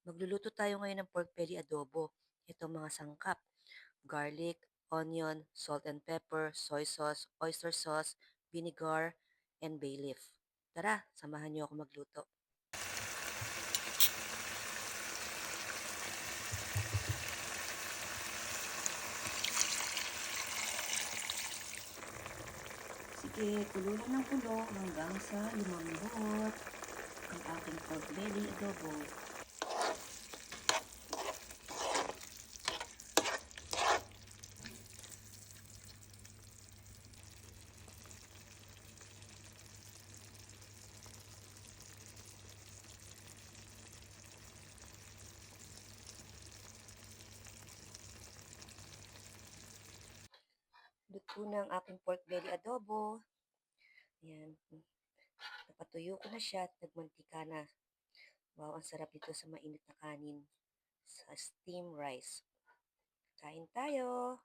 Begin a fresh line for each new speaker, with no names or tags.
Magluluto tayo ngayon ng pork belly adobo. Ito ang mga sangkap: garlic, onion, salt and pepper, soy sauce, oyster sauce, vinegar, and bay leaf. Tara, samahan niyo ako magluto. Sige, kulo lang ng kulo hanggang sa lumambot ang ating pork belly adobo. Luto na ang aking pork belly adobo. Ayan, napatuyo ko na siya at nagmantika na. Wow, ang sarap nito sa mainit na kanin, sa steam rice. Kain tayo!